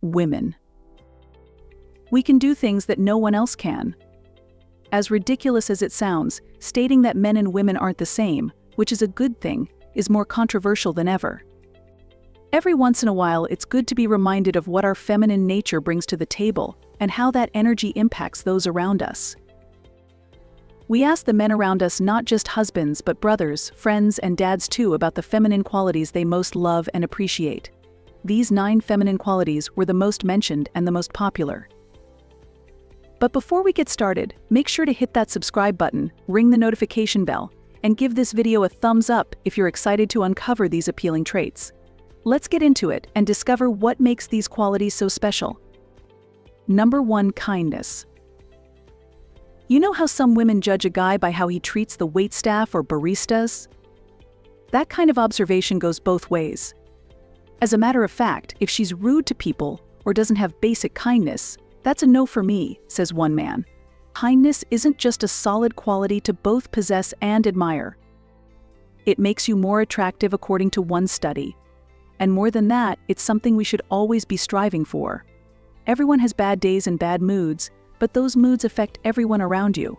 Women. We can do things that no one else can. As ridiculous as it sounds, stating that men and women aren't the same, which is a good thing, is more controversial than ever. Every once in a while, it's good to be reminded of what our feminine nature brings to the table and how that energy impacts those around us. We ask the men around us, not just husbands but brothers, friends, and dads too, about the feminine qualities they most love and appreciate. These 9 feminine qualities were the most mentioned and the most popular. But before we get started, make sure to hit that subscribe button, ring the notification bell, and give this video a thumbs up if you're excited to uncover these appealing traits. Let's get into it and discover what makes these qualities so special. Number 1, kindness. You know how some women judge a guy by how he treats the waitstaff or baristas? That kind of observation goes both ways. As a matter of fact, if she's rude to people or doesn't have basic kindness, that's a no for me, says one man. Kindness isn't just a solid quality to both possess and admire. It makes you more attractive according to one study. And more than that, it's something we should always be striving for. Everyone has bad days and bad moods, but those moods affect everyone around you.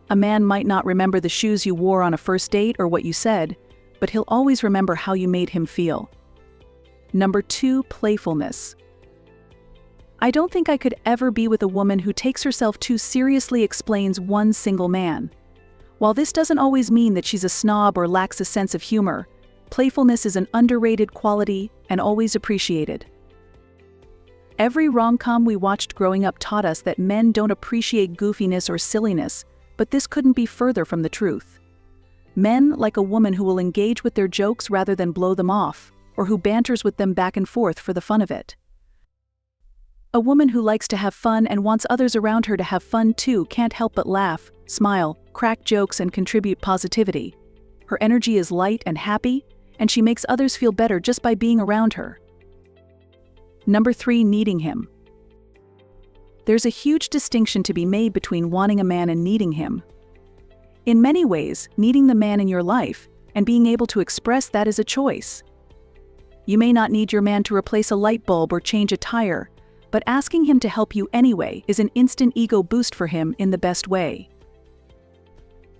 A man might not remember the shoes you wore on a first date or what you said, but he'll always remember how you made him feel. Number 2, playfulness. I don't think I could ever be with a woman who takes herself too seriously, explains one single man. While this doesn't always mean that she's a snob or lacks a sense of humor, playfulness is an underrated quality and always appreciated. Every rom-com we watched growing up taught us that men don't appreciate goofiness or silliness, but this couldn't be further from the truth. Men like a woman who will engage with their jokes rather than blow them off, or who banters with them back and forth for the fun of it. A woman who likes to have fun and wants others around her to have fun too can't help but laugh, smile, crack jokes, and contribute positivity. Her energy is light and happy, and she makes others feel better just by being around her. Number 3, needing him. There's a huge distinction to be made between wanting a man and needing him. In many ways, needing the man in your life and being able to express that is a choice. You may not need your man to replace a light bulb or change a tire, but asking him to help you anyway is an instant ego boost for him in the best way.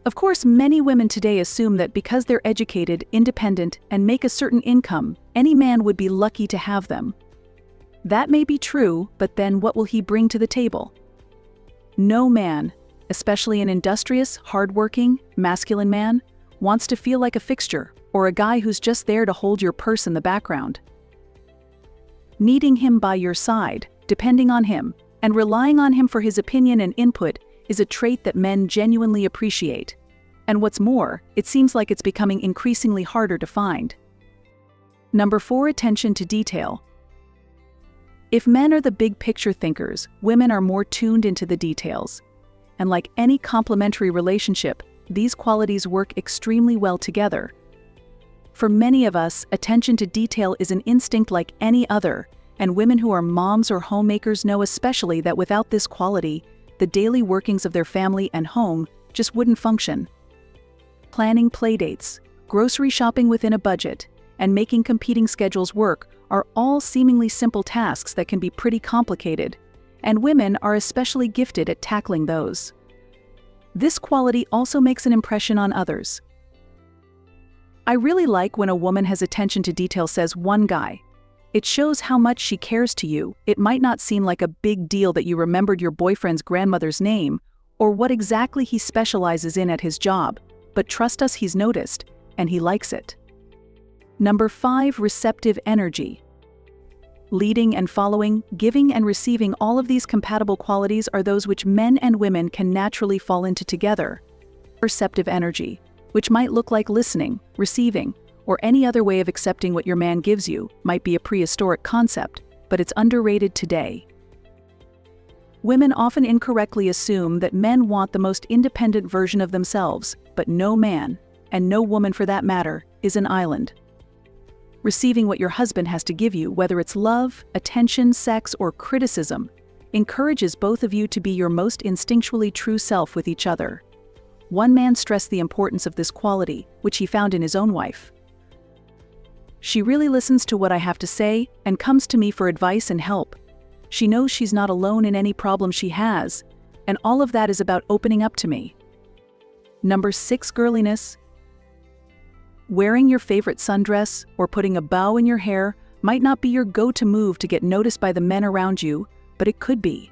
Of course, many women today assume that because they're educated, independent, and make a certain income, any man would be lucky to have them. That may be true, but then what will he bring to the table? No man, especially an industrious, hardworking, masculine man, wants to feel like a fixture or a guy who's just there to hold your purse in the background. Needing him by your side, depending on him, and relying on him for his opinion and input is a trait that men genuinely appreciate. And what's more, it seems like it's becoming increasingly harder to find. Number 4, attention to detail. If men are the big picture thinkers, women are more tuned into the details. And like any complementary relationship, these qualities work extremely well together. For many of us, attention to detail is an instinct like any other, and women who are moms or homemakers know especially that without this quality, the daily workings of their family and home just wouldn't function. Planning playdates, grocery shopping within a budget, and making competing schedules work are all seemingly simple tasks that can be pretty complicated, and women are especially gifted at tackling those. This quality also makes an impression on others. I really like when a woman has attention to detail, says one guy. It shows how much she cares to you. It might not seem like a big deal that you remembered your boyfriend's grandmother's name or what exactly he specializes in at his job, but trust us, he's noticed, and he likes it. Number 5, receptive energy. Leading and following, giving and receiving, all of these compatible qualities are those which men and women can naturally fall into together. Receptive energy, which might look like listening, receiving, or any other way of accepting what your man gives you, might be a prehistoric concept, but it's underrated today. Women often incorrectly assume that men want the most independent version of themselves, but no man, and no woman for that matter, is an island. Receiving what your husband has to give you, whether it's love, attention, sex, or criticism, encourages both of you to be your most instinctually true self with each other. One man stressed the importance of this quality, which he found in his own wife. She really listens to what I have to say and comes to me for advice and help. She knows she's not alone in any problem she has, and all of that is about opening up to me. Number 6, girliness. Wearing your favorite sundress or putting a bow in your hair might not be your go-to move to get noticed by the men around you, but it could be.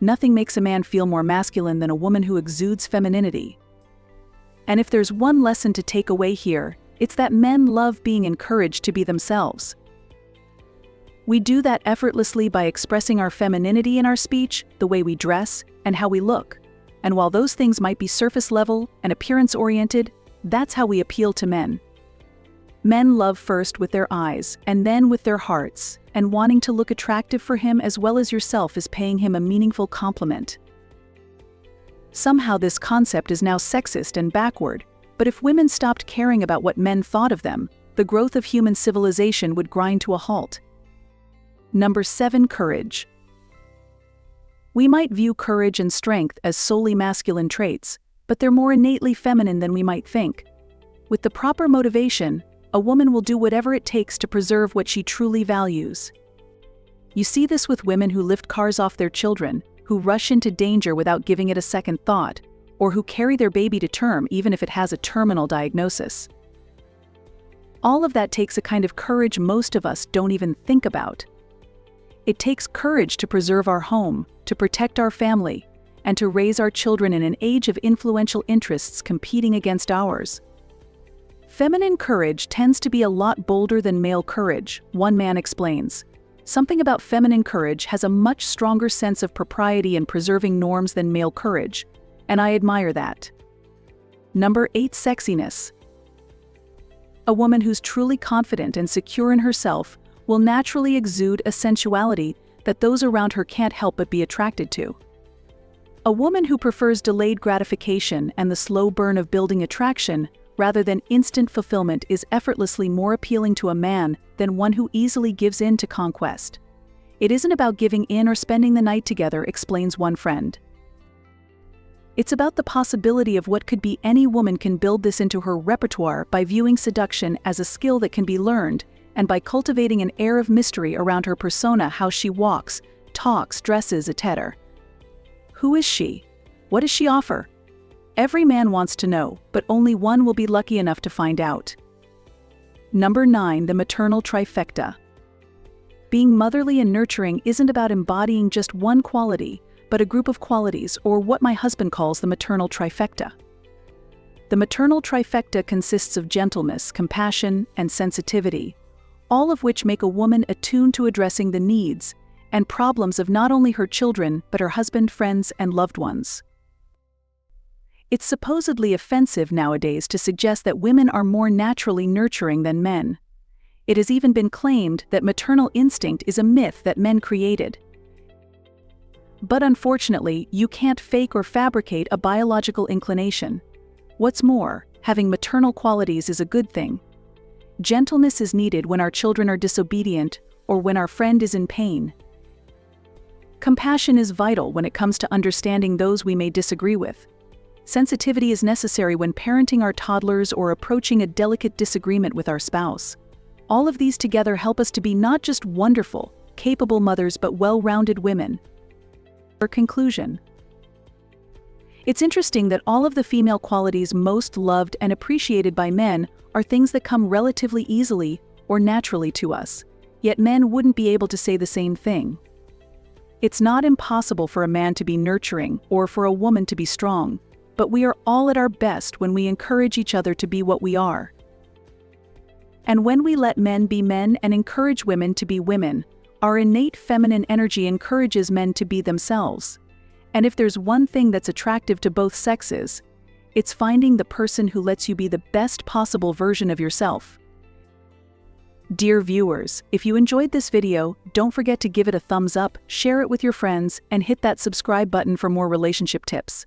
Nothing makes a man feel more masculine than a woman who exudes femininity. And if there's one lesson to take away here, it's that men love being encouraged to be themselves. We do that effortlessly by expressing our femininity in our speech, the way we dress, and how we look. And while those things might be surface level and appearance-oriented, that's how we appeal to men. Men love first with their eyes, and then with their hearts, and wanting to look attractive for him as well as yourself is paying him a meaningful compliment. Somehow this concept is now sexist and backward, but if women stopped caring about what men thought of them, the growth of human civilization would grind to a halt. Number 7, courage. We might view courage and strength as solely masculine traits, but they're more innately feminine than we might think. With the proper motivation, a woman will do whatever it takes to preserve what she truly values. You see this with women who lift cars off their children, who rush into danger without giving it a second thought, or who carry their baby to term even if it has a terminal diagnosis. All of that takes a kind of courage most of us don't even think about. It takes courage to preserve our home, to protect our family, and to raise our children in an age of influential interests competing against ours. Feminine courage tends to be a lot bolder than male courage, one man explains. Something about feminine courage has a much stronger sense of propriety and preserving norms than male courage, and I admire that. Number 8, sexiness. A woman who's truly confident and secure in herself will naturally exude a sensuality that those around her can't help but be attracted to. A woman who prefers delayed gratification and the slow burn of building attraction rather than instant fulfillment is effortlessly more appealing to a man than one who easily gives in to conquest. It isn't about giving in or spending the night together, explains one friend. It's about the possibility of what could be. Any woman can build this into her repertoire by viewing seduction as a skill that can be learned, and by cultivating an air of mystery around her persona, how she walks, talks, dresses, etc. Who is she? What does she offer? Every man wants to know, but only one will be lucky enough to find out. Number 9, the maternal trifecta. Being motherly and nurturing isn't about embodying just one quality, but a group of qualities, or what my husband calls the maternal trifecta. The maternal trifecta consists of gentleness, compassion, and sensitivity, all of which make a woman attuned to addressing the needs and problems of not only her children, but her husband, friends, and loved ones. It's supposedly offensive nowadays to suggest that women are more naturally nurturing than men. It has even been claimed that maternal instinct is a myth that men created. But unfortunately, you can't fake or fabricate a biological inclination. What's more, having maternal qualities is a good thing. Gentleness is needed when our children are disobedient or when our friend is in pain. Compassion is vital when it comes to understanding those we may disagree with. Sensitivity is necessary when parenting our toddlers or approaching a delicate disagreement with our spouse. All of these together help us to be not just wonderful, capable mothers but well-rounded women. For conclusion, it's interesting that all of the female qualities most loved and appreciated by men are things that come relatively easily or naturally to us, yet men wouldn't be able to say the same thing. It's not impossible for a man to be nurturing or for a woman to be strong, but we are all at our best when we encourage each other to be what we are. And when we let men be men and encourage women to be women, our innate feminine energy encourages men to be themselves. And if there's one thing that's attractive to both sexes, it's finding the person who lets you be the best possible version of yourself. Dear viewers, if you enjoyed this video, don't forget to give it a thumbs up, share it with your friends, and hit that subscribe button for more relationship tips.